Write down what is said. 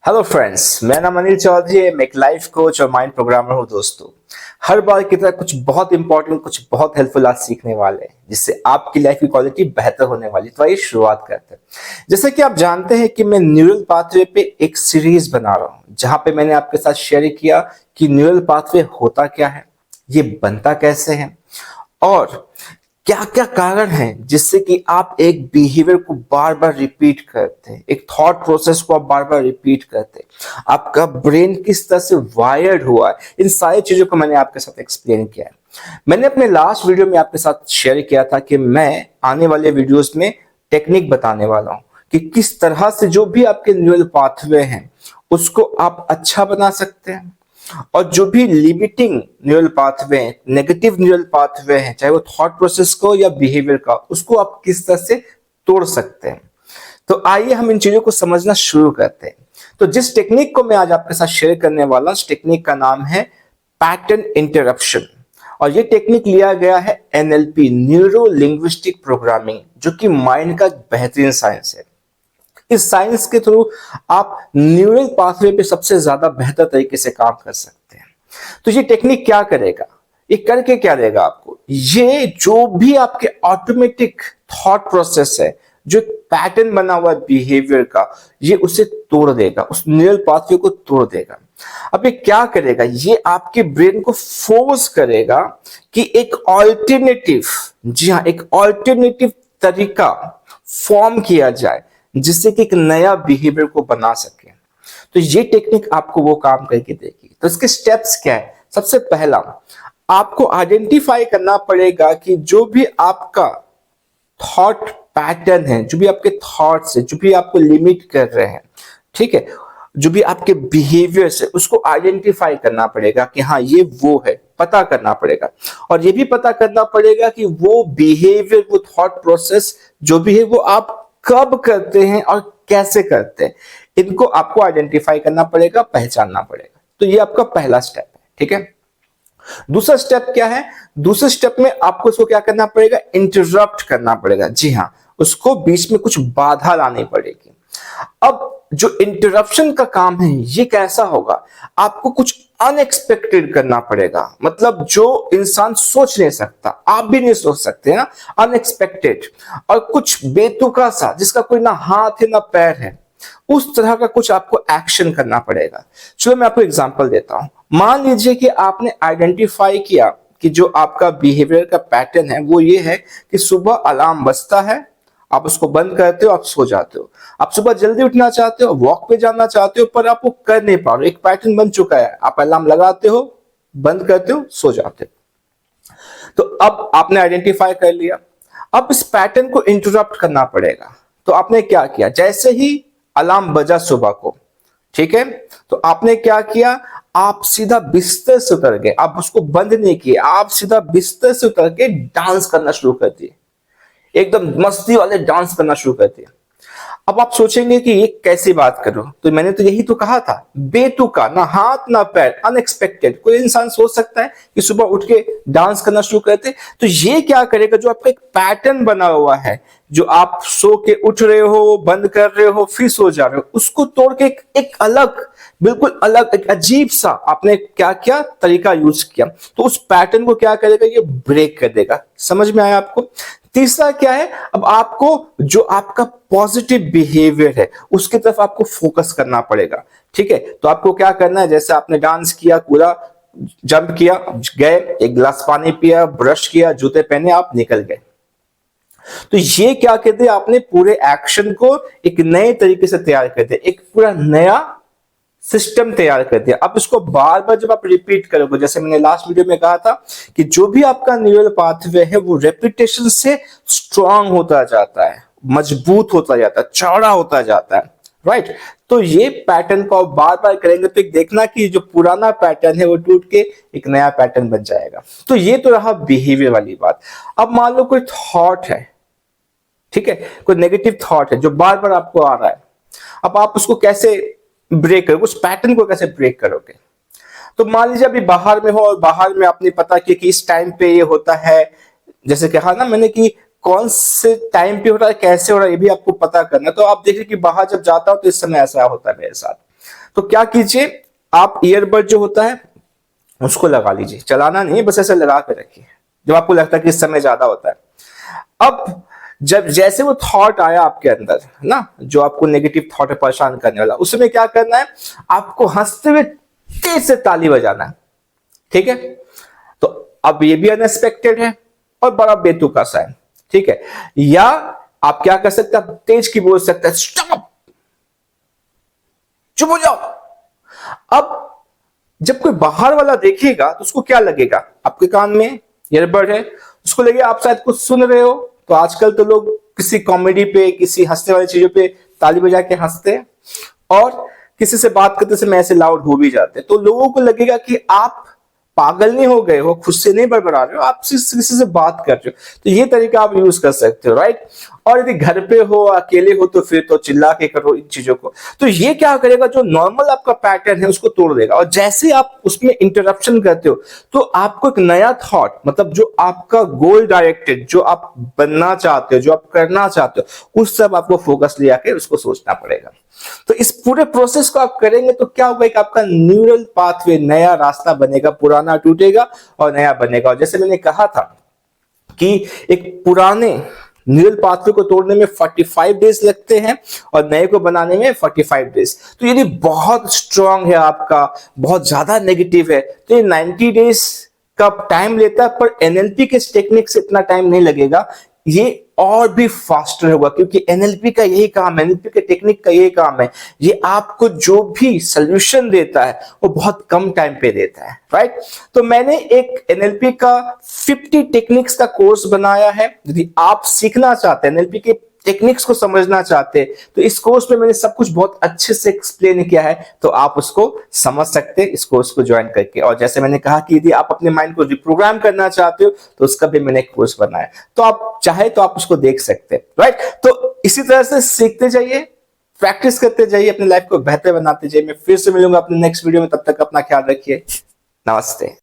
Hello friends, मेरा नाम अनिल चौधरी है। मैं एक लाइफ कोच और माइंड प्रोग्रामर हूँ। दोस्तों, हर बार की तरह कुछ बहुत इंपॉर्टेंट, कुछ बहुत हेल्पफुल आज सीखने वाले हैं, जिससे आपकी लाइफ की क्वालिटी बेहतर होने वाली। तो आइए शुरुआत करते हैं। जैसे कि आप जानते हैं कि मैं न्यूरल पाथवे पे एक सीरीज बना रहा हूँ, जहां पे मैंने आपके साथ शेयर किया कि न्यूरल पाथवे होता क्या है, ये बनता कैसे है, और क्या क्या कारण है जिससे कि आप एक बिहेवियर को बार बार रिपीट करते हैं, एक थॉट प्रोसेस को आप बार बार रिपीट करते हैं, आपका ब्रेन किस तरह से वायर्ड हुआ है। इन सारी चीजों को मैंने आपके साथ एक्सप्लेन किया है। मैंने अपने लास्ट वीडियो में आपके साथ शेयर किया था कि मैं आने वाले वीडियोस में टेक्निक बताने वाला हूं कि किस तरह से जो भी आपके न्यूरल पाथवे हैं उसको आप अच्छा बना सकते हैं, और जो भी लिमिटिंग न्यूरल पाथवे हैं, नेगेटिव न्यूरल पाथवे हैं, चाहे वो थॉट प्रोसेस को या बिहेवियर का, उसको आप किस तरह से तोड़ सकते हैं। तो आइए हम इन चीजों को समझना शुरू करते हैं। तो जिस टेक्निक को मैं आज आपके साथ शेयर करने वाला, उस टेक्निक का नाम है पैटर्न इंटरप्शन, और ये टेक्निक लिया गया है एनएलपी, न्यूरो लिंग्विस्टिक प्रोग्रामिंग, जो कि माइंड का बेहतरीन साइंस है। इस साइंस के थ्रू आप न्यूरल पाथवे पे सबसे ज्यादा बेहतर तरीके से काम कर सकते हैं। तो ये टेक्निक क्या करेगा, ये करके क्या देगा आपको, ये जो भी आपके ऑटोमेटिक थॉट प्रोसेस है, जो पैटर्न बना हुआ बिहेवियर का, ये उसे तोड़ देगा, उस न्यूरल पाथवे को तोड़ देगा। अब ये क्या करेगा, ये आपके ब्रेन को फोर्स करेगा कि एक ऑल्टरनेटिव, जी हाँ, एक ऑल्टरनेटिव तरीका फॉर्म किया जाए, जिससे कि एक नया बिहेवियर को बना सके। तो ये टेक्निक आपको वो काम करके देगी। तो इसके स्टेप्स क्या है? सबसे पहला, आपको आइडेंटिफाई करना पड़ेगा कि जो भी आपका थॉट पैटर्न है, जो भी आपके थॉट्स है, जो भी आपको लिमिट कर रहे हैं, ठीक है, जो भी आपके बिहेवियर है, उसको आइडेंटिफाई करना पड़ेगा कि हाँ ये वो है, पता करना पड़ेगा। और ये भी पता करना पड़ेगा कि वो बिहेवियर, वो थॉट प्रोसेस जो भी है, वो आप कब करते हैं और कैसे करते हैं, इनको आपको आइडेंटिफाई करना पड़ेगा, पहचानना पड़ेगा। तो ये आपका पहला स्टेप है, ठीक है। दूसरा स्टेप क्या है? दूसरे स्टेप में आपको इसको क्या करना पड़ेगा, इंटरप्ट करना पड़ेगा। जी हाँ, उसको बीच में कुछ बाधा लानी पड़ेगी। अब जो इंटरप्शन का काम है, ये कैसा होगा, आपको कुछ अनएक्सपेक्टेड करना पड़ेगा, मतलब जो इंसान सोच नहीं सकता, आप भी नहीं सोच सकते ना, अनएक्सपेक्टेड, और कुछ बेतुका सा, जिसका कोई ना हाथ है ना पैर है, उस तरह का कुछ आपको एक्शन करना पड़ेगा। चलो मैं आपको एग्जांपल देता हूं। मान लीजिए कि आपने आइडेंटिफाई किया कि जो आपका बिहेवियर का पैटर्न है वो ये है कि सुबह अलार्म बजता है, आप उसको बंद करते हो, आप सो जाते हो। आप सुबह जल्दी उठना चाहते हो, वॉक पे जाना चाहते हो, पर आप वो कर नहीं पा रहे हो। एक पैटर्न बन चुका है, आप अलार्म लगाते हो, बंद करते हो, सो जाते हो। तो अब आपने आइडेंटिफाई कर लिया। अब इस पैटर्न को इंटरप्ट करना पड़ेगा। तो आपने क्या किया, जैसे ही अलार्म बजा सुबह को, ठीक है, तो आपने क्या किया, आप सीधा बिस्तर से उतर गए, आप उसको बंद नहीं किए, आप सीधा बिस्तर से उतर के डांस करना शुरू कर दिए, एकदम मस्ती वाले डांस करना शुरू कर दिया। अब आप सोचेंगे कि ये कैसी बात करो, तो मैंने तो यही तो कहा था, बेतुका, ना हाथ ना पैर, अनएक्सपेक्टेड। कोई इंसान सोच सकता है कि सुबह उठ के डांस करना शुरू करते? तो ये क्या करेगा, जो आपका एक पैटर्न बना हुआ है, जो आप सो के उठ रहे हो, बंद कर रहे हो, फिर सो जा रहे हो, उसको तोड़ के एक अलग, बिल्कुल अलग, एक अजीब सा आपने क्या क्या तरीका यूज किया, तो उस पैटर्न को क्या करेगा, ये ब्रेक कर देगा। समझ में आया आपको? तीसरा क्या है, अब आपको जो आपका पॉजिटिव बिहेवियर है उसकी तरफ आपको फोकस करना पड़ेगा, ठीक है। तो आपको क्या करना है, जैसे आपने डांस किया, पूरा जंप किया, गए, एक गिलास पानी पिया, ब्रश किया, जूते पहने, आप निकल गए। तो ये क्या कहते हैं, आपने पूरे एक्शन को एक नए तरीके से तैयार कर दिया, एक पूरा नया सिस्टम तैयार कर दिया। अब इसको बार बार जब आप रिपीट करोगे, जैसे मैंने लास्ट वीडियो में कहा था कि जो भी आपका न्यूरल पाथवे है वो रेपिटेशन से स्ट्रांग होता जाता है, मजबूत होता जाता है, चौड़ा होता जाता है, राइट। तो ये पैटर्न को आप बार बार करेंगे तो एक देखना कि जो पुराना पैटर्न है वो टूट के एक नया पैटर्न बन जाएगा। तो ये तो रहा बिहेवियर वाली बात। अब मान लो कोई थॉट है, ठीक है, कोई नेगेटिव थॉट है जो बार बार आपको आ रहा है। अब आप उसको कैसे ब्रेक करोगे, उस पैटर्न को कैसे ब्रेक करोगे? तो मान लीजिए अभी बाहर में हो, और बाहर में आपने पता किया कि इस टाइम पे ये होता है, जैसे कहा ना मैंने कि कौन से टाइम पे हो रहा है, कैसे हो रहा है, ये भी आपको पता करना है। तो आप देखिए कि बाहर जब जाता हूं तो इस समय ऐसा होता है मेरे साथ। तो क्या कीजिए, आप ईयरबड जो होता है उसको लगा लीजिए, चलाना नहीं, बस ऐसे लगा के रखिए जब आपको लगता है कि इस समय ज्यादा होता है। अब जब जैसे वो थॉट आया आपके अंदर ना, जो आपको नेगेटिव थॉट है परेशान करने वाला, उसमें क्या करना है, आपको हंसते हुए तेज से ताली बजाना है, ठीक है। तो अब ये भी अनएक्सपेक्टेड है और बड़ा बेतुका सा है, ठीक है। या आप क्या कर सकते हैं, तेज की बोल सकते हैं, स्टॉप, चुप हो जाओ। अब जब कोई बाहर वाला देखेगा तो उसको क्या लगेगा, आपके कान में ईयरबड है, उसको लगेगा आप शायद कुछ सुन रहे हो। तो आजकल तो लोग किसी कॉमेडी पे, किसी हंसने वाली चीजों पे ताली बजा के हंसते हैं, और किसी से बात करते समय ऐसे लाउड हो भी जाते हैं, तो लोगों को लगेगा कि आप पागल नहीं हो गए हो, खुद से नहीं बड़बड़ा रहे हो, आप किसी से बात कर रहे हो। तो ये तरीका आप यूज कर सकते हो, राइट। और यदि घर पे हो, अकेले हो, तो फिर तो चिल्ला के करो इन चीजों को। तो ये क्या करेगा, जो नॉर्मल आपका पैटर्न है उसको तोड़ देगा, और जैसे आप उसमें इंटरप्शन करते हो तो आपको एक नया थॉट, मतलब जो आपका गोल डायरेक्टेड, जो आप बनना चाहते हो, जो आप करना चाहते हो, उस सब आपको फोकस ले आके उसको सोचना पड़ेगा। तो इस पूरे प्रोसेस को आप करेंगे तो क्या होगा, एक आपका न्यूरल पाथवे, नया रास्ता बनेगा, पुराना टूटेगा और नया बनेगा। और जैसे मैंने कहा था कि एक पुराने न्यूरल पाथवे को तोड़ने में 45 डेज लगते हैं और नए को बनाने में 45 डेज। तो यदि बहुत स्ट्रांग है आपका, बहुत ज्यादा नेगेटिव है, तो ये 90 डेज का टाइम लेता है, पर एनएलपी के टेक्निक से इतना टाइम नहीं लगेगा, ये और भी फास्टर होगा, क्योंकि एनएलपी का यही काम है, एनएलपी के टेक्निक का यही काम है, ये आपको जो भी सोल्यूशन देता है वो बहुत कम टाइम पे देता है, राइट। तो मैंने एक एनएलपी का 50 टेक्निक्स का कोर्स बनाया है। यदि आप सीखना चाहते हैं, एनएलपी के टेक्निक्स को समझना चाहते हैं, तो इस कोर्स में मैंने सब कुछ बहुत अच्छे से एक्सप्लेन किया है, तो आप उसको समझ सकते हैं इस कोर्स को ज्वाइन करके। और जैसे मैंने कहा कि यदि आप अपने माइंड को रिप्रोग्राम करना चाहते हो तो उसका भी मैंने एक कोर्स बनाया, तो आप चाहे तो आप उसको देख सकते हैं, राइट। तो इसी तरह से सीखते जाइए, प्रैक्टिस करते जाइए, अपनी लाइफ को बेहतर बनाते जाइए। मैं फिर से मिलूंगा अपने नेक्स्ट वीडियो में, तब तक अपना ख्याल रखिए। नमस्ते।